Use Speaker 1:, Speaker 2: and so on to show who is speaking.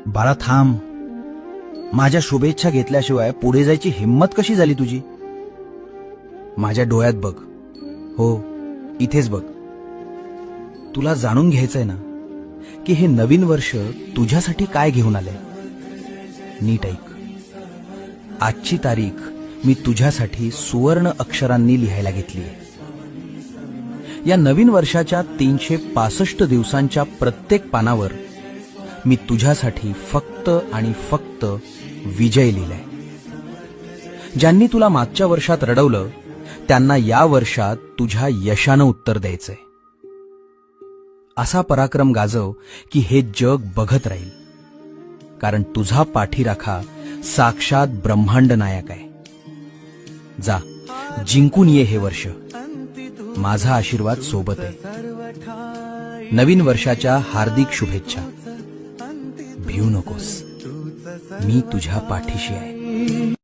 Speaker 1: बाळा थांब. माझ्या शुभेच्छा घेतल्याशिवाय पुढे जायची हिंमत कशी झाली तुझी? माझ्या डोळ्यात बघ. हो, इथेच बघ. तुला जाणून घ्यायचंय ना की हे नवीन वर्ष तुझ्यासाठी काय घेऊन आलंय. नीट ऐक. आजची तारीख मी तुझ्यासाठी सुवर्ण अक्षरांनी लिहायला घेतलीय. या नवीन वर्षाच्या 365 दिवसांच्या प्रत्येक पानावर मी तुझ्यासाठी फक्त आणि फक्त विजय लिहिलाय. ज्यांनी तुला मागच्या वर्षात रडवलं त्यांना या वर्षात तुझ्या यशानं उत्तर द्यायचंय. असा पराक्रम गाजव की हे जग बघत राहील, कारण तुझा पाठीराखा साक्षात ब्रह्मांड नायक आहे. जा, जिंकून ये हे वर्ष. माझा आशीर्वाद सोबत आहे. नवीन वर्षाच्या हार्दिक शुभेच्छा. भिऊ नकोस, मी तुझ्या पाठीशी आहे.